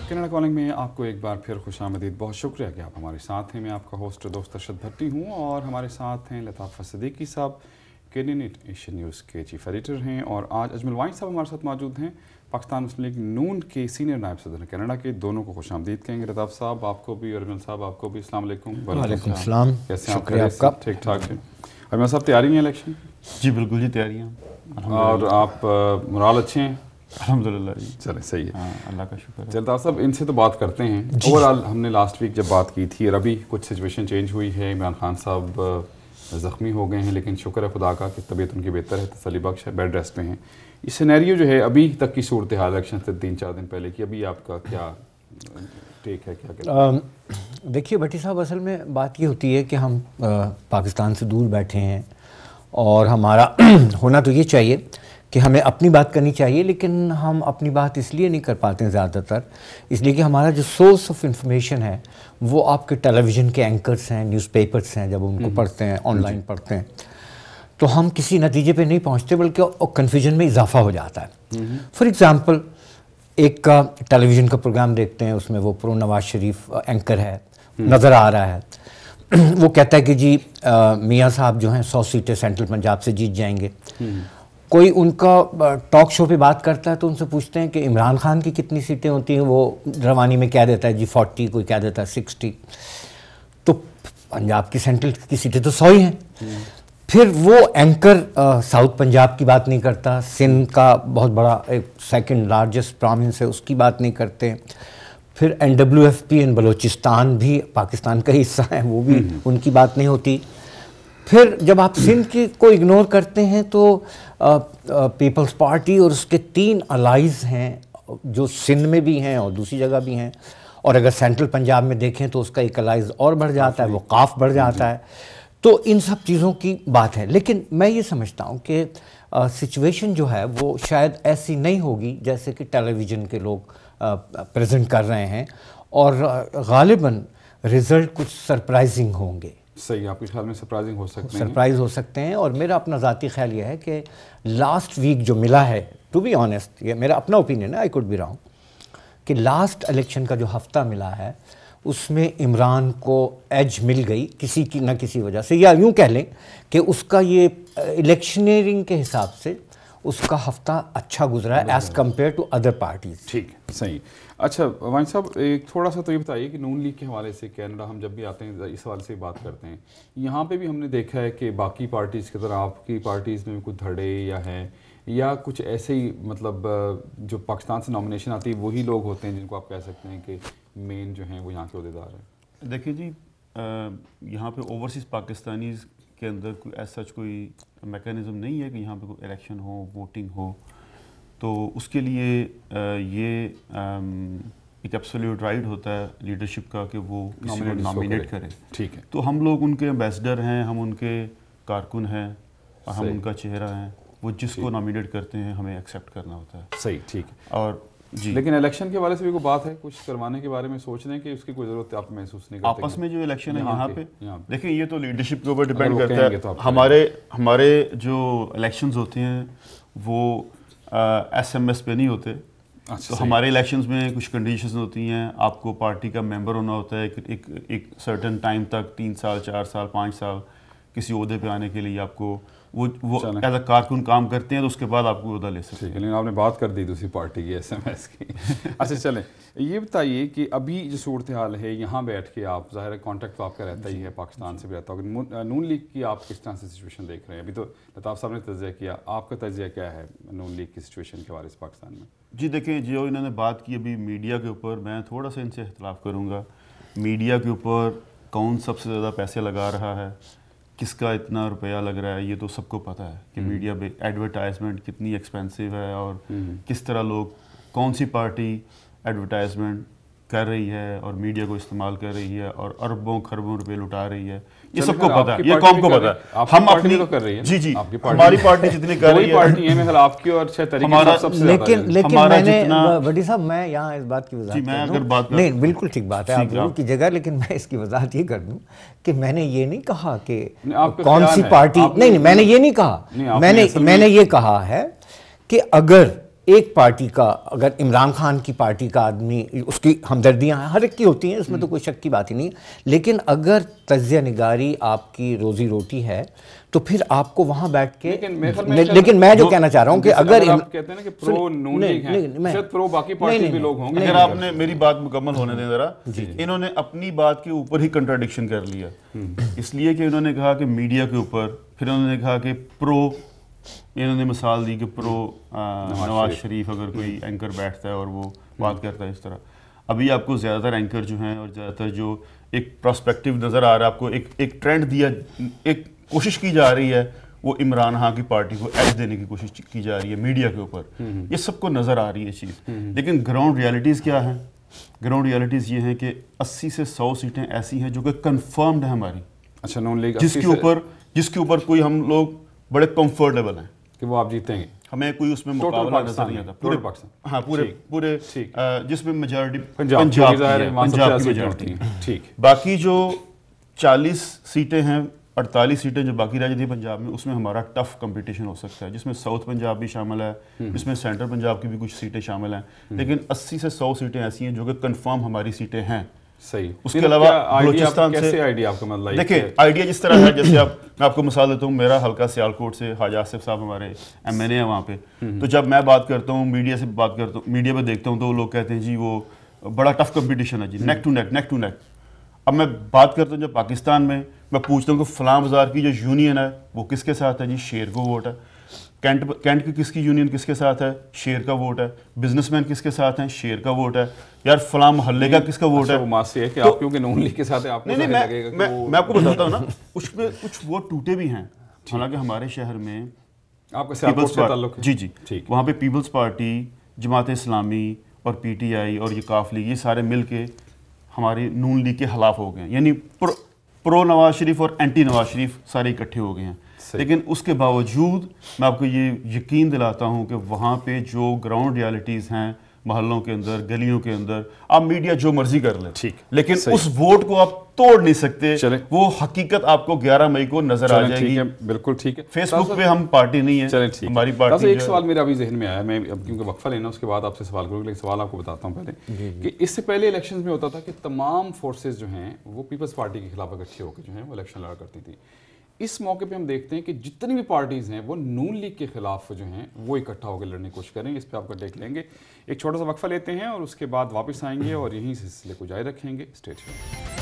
Canada calling में आपको एक बार फिर खुशामदीद। बहुत शुक्रिया कि आप हमारे साथ हैं। मैं आपका होस्ट दोस्त अरशद भट्टी हूँ और हमारे साथ हैं लताफ़ा सिद्दीकी साहब, कैनेडियन एशियन न्यूज़ के चीफ एडिटर हैं, और आज अजमल वाइद साहब हमारे साथ मौजूद हैं, पाकिस्तान मुस्लिम लीग नून के सीनियर नायब सदर कनाडा के। दोनों को खुशामदीद कहेंगे। लताफ़ साहब आपको भी और अजमल साहब आपको भी अस्सलाम वालेकुम। वालेकुम सलाम। कैसे हैं आपका? ठीक ठाक है। अजमल साहब तैयारी है इलेक्शन? जी बिल्कुल जी, तैयारियाँ। और आप मोराल अच्छे हैं? अल्हम्दुलिल्लाह जी। चले सही है, अल्लाह का शुक्र है। चलता साहब इनसे तो बात करते हैं। ओवरऑल हमने लास्ट वीक जब बात की थी और अभी कुछ सिचुएशन चेंज हुई है। इमरान खान साहब ज़ख्मी हो गए हैं, लेकिन शुक्र है खुदा का कि तबीयत उनकी बेहतर है, तसल्ली बख्श है, बेड रेस्ट में हैं। इस सिनेरियो जो है अभी तक की सूरत हाल इलेक्शन से 3-4 दिन पहले की, अभी आपका क्या टेक है, क्या कहते? देखिए भट्टी साहब, असल में बात ये होती है कि हम पाकिस्तान से दूर बैठे हैं और हमारा होना तो ये चाहिए कि हमें अपनी बात करनी चाहिए, लेकिन हम अपनी बात इसलिए नहीं कर पाते हैं ज़्यादातर, इसलिए कि हमारा जो सोर्स ऑफ इंफॉर्मेशन है वो आपके टेलीविज़न के एंकर्स हैं, न्यूज़पेपर्स हैं। जब उनको पढ़ते हैं, ऑनलाइन पढ़ते हैं, तो हम किसी नतीजे पे नहीं पहुंचते, बल्कि कन्फ्यूजन में इजाफा हो जाता है। फॉर एग्ज़ाम्पल, एक का टेलीविज़न का प्रोग्राम देखते हैं, उसमें वो प्रो नवाज शरीफ एंकर है, नज़र आ रहा है। वो कहता है कि जी मियाँ साहब जो हैं 100 सीटें सेंट्रल पंजाब से जीत जाएंगे। कोई उनका टॉक शो पे बात करता है तो उनसे पूछते हैं कि इमरान खान की कितनी सीटें होती हैं, वो रवानी में कह देता है जी 40, कोई कह देता है 60। तो पंजाब की सेंट्रल की सीटें तो 100 ही हैं। फिर वो एंकर साउथ पंजाब की बात नहीं करता, सिंध का बहुत बड़ा एक सेकंड लार्जेस्ट प्रोविंस है उसकी बात नहीं करते। फिर NWFP इन बलूचिस्तान भी पाकिस्तान का हिस्सा है, वो भी उनकी बात नहीं होती। फिर जब आप सिंध की को इग्नोर करते हैं तो पीपल्स पार्टी और उसके 3 अलाइज़ हैं जो सिंध में भी हैं और दूसरी जगह भी हैं, और अगर सेंट्रल पंजाब में देखें तो उसका एक अलाइज़ और बढ़ जाता है, वो काफ बढ़ जाता है। तो इन सब चीज़ों की बात है, लेकिन मैं ये समझता हूँ कि सिचुएशन जो है वो शायद ऐसी नहीं होगी जैसे कि टेलीविज़न के लोग प्रेजेंट कर रहे हैं, और गालिबन रिज़ल्ट कुछ सरप्राइजिंग होंगे। सही, आपके ख्याल में सरप्राइजिंग हो सकते हैं? सरप्राइज हो सकते हैं। और मेरा अपना ज़ाती ख्याल ये है कि लास्ट वीक जो मिला है, टू बी ऑनेस्ट, ये मेरा अपना ओपिनियन है, आई कुड बी रॉन्ग, कि लास्ट इलेक्शन का जो हफ्ता मिला है उसमें इमरान को एज मिल गई किसी की न किसी वजह से, या यूँ कह लें कि उसका ये इलेक्शनरिंग के हिसाब से उसका हफ्ता अच्छा गुजरा है as compare to other parties. ठीक है, सही। अच्छा वाइद साहब, एक थोड़ा सा तो ये बताइए कि नून लीग के हवाले से कनाडा हम जब भी आते हैं इस हवाले से बात करते हैं, यहाँ पे भी हमने देखा है कि बाकी पार्टीज़ की तरह आपकी पार्टीज़ में कुछ धड़े या कुछ ऐसे ही, मतलब जो पाकिस्तान से नॉमिनेशन आती है वही लोग होते हैं जिनको आप कह सकते हैं कि मेन जो हैं वो यहाँ के अहदेदार हैं? देखिए जी, यहाँ पे ओवरसीज़ पाकिस्तानीज़ के अंदर कोई ऐसा कोई मैकेनिज़्म नहीं है कि यहाँ पे कोई इलेक्शन हो, वोटिंग हो। तो उसके लिए ये एक एब्सोल्यूट राइट होता है लीडरशिप का कि वो किसी को नॉमिनेट करें। ठीक है। तो हम लोग उनके एम्बेसडर हैं, हम उनके कारकुन हैं, हम उनका चेहरा हैं। वो जिसको नॉमिनेट करते हैं हमें एक्सेप्ट करना होता है। सही, ठीक है। और जी, लेकिन इलेक्शन के बारे से भी कोई बात है, कुछ करवाने के बारे में सोच रहे हैं कि उसकी कोई ज़रूरत आप महसूस नहीं करते? आपस में जो इलेक्शन है यहाँ पे देखिए, ये तो लीडरशिप के ऊपर अगर डिपेंड वो करता कहेंगे है। तो आप हमारे जो इलेक्शंस होते हैं वो SMS पे नहीं होते। तो हमारे इलेक्शंस में कुछ कंडीशंस होती हैं। आपको पार्टी का मेंबर होना होता है एक सर्टेन टाइम तक, 3 साल 4 साल 5 साल किसी ओहदे पे आने के लिए आपको वो एज अ कारकुन काम करते हैं, तो उसके बाद आपको ओहदा ले सकते हैं। लेकिन आपने बात कर दी दूसरी पार्टी की, SMS की। अच्छा चलें, ये बताइए कि अभी जो सूरत हाल है यहाँ बैठ के आप, ज़ाहिर है कॉन्टैक्ट तो आपका रहता ही है, पाकिस्तान से भी रहता होगा, नून लीग की आप किस तरह से सिचुएशन देख रहे हैं? अभी तो लताफ़ साहब ने तज़किया किया, आपका तज़किया क्या है नून लीग की सिचुएशन के बारे में पाकिस्तान में? जी देखें, जो इन्होंने बात की अभी मीडिया के ऊपर, मैं थोड़ा सा इनसे इख्तिलाफ़ करूँगा। मीडिया के ऊपर कौन सबसे ज़्यादा पैसे लगा रहा है, किसका इतना रुपया लग रहा है, ये तो सबको पता है कि मीडिया पे एडवर्टाइजमेंट कितनी एक्सपेंसिव है और किस तरह लोग, कौन सी पार्टी एडवर्टाइजमेंट कर रही है और मीडिया को इस्तेमाल कर रही है और अरबों खरबों रुपए लुटा रही है, ये सबको पता है, ये कौम को पता है। हम अपनी तो कर रही है, जी हमारी पार्टी जितनी कर रही है, पार्टी है मतलब आपकी, और हमारा सबसे लेकिन मैंने बड़ी साहब, मैं यहाँ इस बात की वजाहत कर दूं, नहीं बिल्कुल ठीक बात है, आप लोगों की जगह, लेकिन मैं इसकी वजाहत ये कर दूं कि मैंने ये नहीं कहा कि कौन सी पार्टी, नहीं मैंने ये नहीं कहा, मैंने ये कहा है कि अगर ایک پارٹی کا اگر عمران خان کی پارٹی کا آدمی اس کی ہمدردیاں ہر ایک کی ہوتی ہیں، اس میں تو کوئی شک کی بات ہی نہیں، لیکن اگر تجزیہ نگاری آپ کی روزی روٹی ہے تو پھر آپ کو وہاں بیٹھ کے، لیکن میں جو کہنا چاہ رہا ہوں کہ اگر آپ کہتے ہیں نا کہ پرو نون لیگ ہیں، شاید پرو باقی پارٹی بھی لوگ ہوں گے. اگر آپ نے میری بات مکمل ہونے دیں ذرا، انہوں نے اپنی بات کے اوپر ہی کنٹراڈکشن کر لیا، اس لیے کہ انہوں نے کہا کہ میڈیا کے اوپر، پھر انہوں نے کہا کہ پرو، انہوں نے مثال دی کہ پرو نواز شریف اگر کوئی اینکر بیٹھتا ہے اور وہ بات کرتا ہے اس طرح. ابھی آپ کو زیادہ تر اینکر جو ہیں اور زیادہ تر جو ایک پراسپیکٹیو نظر آ رہا ہے آپ کو، ایک ٹرینڈ دیا، ایک کوشش کی جا رہی ہے، وہ عمران خان کی پارٹی کو ایج دینے کی کوشش کی جا رہی ہے میڈیا کے اوپر. یہ سب کو نظر آ رہی ہے چیز، لیکن گراؤنڈ ریالٹیز کیا ہیں؟ گراؤنڈ ریالٹیز یہ ہیں کہ 80 سے 100 سیٹیں ایسی ہیں جو کہ کنفرمڈ ہیں ہماری. اچھا، نون لیگ جس کے اوپر کوئی ہم لوگ بڑے کمفرٹیبل ہیں کہ وہ آپ جیتیں گے. ہمیں کوئی اس میں مقابلہ نظر نہیں آتا پورے پاکستان. ہاں پورے جس میں میجارٹی پنجاب کی میجارٹی ہے. ٹھیک، باقی جو 40 سیٹیں ہیں، 48 سیٹیں جو باقی رہ جاتی ہیں پنجاب میں، اس میں ہمارا ٹف کمپٹیشن ہو سکتا ہے، جس میں ساؤتھ پنجاب بھی شامل ہے، جس میں سینٹرل پنجاب کی بھی کچھ سیٹیں شامل ہیں، لیکن 80 سے 100 سیٹیں ایسی ہیں جو کہ کنفرم ہماری سیٹیں ہیں. صحیح. اس کے علاوہ بلوچستان سے آئیڈیا آپ کا مطلب دیکھیں، آئیڈیا جس طرح ہے، جیسے میں آپ کو مثال دیتا ہوں، میرا حلقہ سیالکوٹ سے حاج آصف صاحب ہمارے MNA ہیں وہاں پہ. تو جب میں بات کرتا ہوں، میڈیا سے بات کرتا ہوں، میڈیا پہ دیکھتا ہوں تو وہ لوگ کہتے ہیں جی وہ بڑا ٹف کمپٹیشن ہے جی، نیک ٹو نیک. اب میں بات کرتا ہوں جب پاکستان میں پوچھتا ہوں کہ فلاں بازار کی جو یونین ہے وہ کس کے ساتھ ہے جی، شیر کو ووٹ ہے. کینٹ کی کس کی یونین کس کے ساتھ ہے، شیر کا ووٹ ہے. بزنس مین کس کے ساتھ ہیں، شیر کا ووٹ ہے. یار فلاں محلے کا کس کا ووٹ ہے. آپ کیونکہ نون لیگ کے ساتھ آپ نہیں، میں آپ کو بتاتا ہوں نا، اس میں کچھ ووٹ ٹوٹے بھی ہیں. حالانکہ ہمارے شہر میں آپ کا سیالکوٹ سے تعلق ہے؟ جی، وہاں پہ پیپلز پارٹی، جماعت اسلامی اور PTI اور یہ کاف لیگ، یہ سارے مل کے ہماری نون لیگ کے خلاف ہو گئے ہیں. یعنی پرو نواز شریف اور اینٹی نواز شریف سارے اکٹھے ہو گئے ہیں. لیکن اس کے باوجود میں آپ کو یہ یقین دلاتا ہوں کہ وہاں پہ جو گراؤنڈ ریالٹیز ہیں محلوں کے اندر، گلیوں کے اندر، آپ میڈیا جو مرضی کر لیں، لیکن اس ووٹ کو آپ توڑ نہیں سکتے. وہ حقیقت آپ کو 11 مئی کو نظر آ جائے گی. بالکل ٹھیک ہے. فیس بک پہ ہم پارٹی نہیں ہے، ہماری پارٹی. ایک سوال میرا ابھی ذہن میں آیا، میں کیونکہ وقفہ لینا اس کے بعد آپ سے سوال کروں گا، لیکن سوال آپ کو بتاتا ہوں پہلے کہ اس سے پہلے الیکشنز میں ہوتا تھا کہ تمام فورسز جو ہیں وہ پیپلز پارٹی کے خلاف اکٹھی ہو کے جو ہیں وہ الیکشن لڑا کرتی تھی. اس موقع پہ ہم دیکھتے ہیں کہ جتنی بھی پارٹیز ہیں وہ نون لیگ کے خلاف جو ہیں وہ اکٹھا ہو کے لڑنے کی کوشش کریں گے. اس پہ آپ کا ٹیک لیں گے. ایک چھوٹا سا وقفہ لیتے ہیں اور اس کے بعد واپس آئیں گے اور یہیں سے سلسلے کو جاری رکھیں گے. Stay tuned.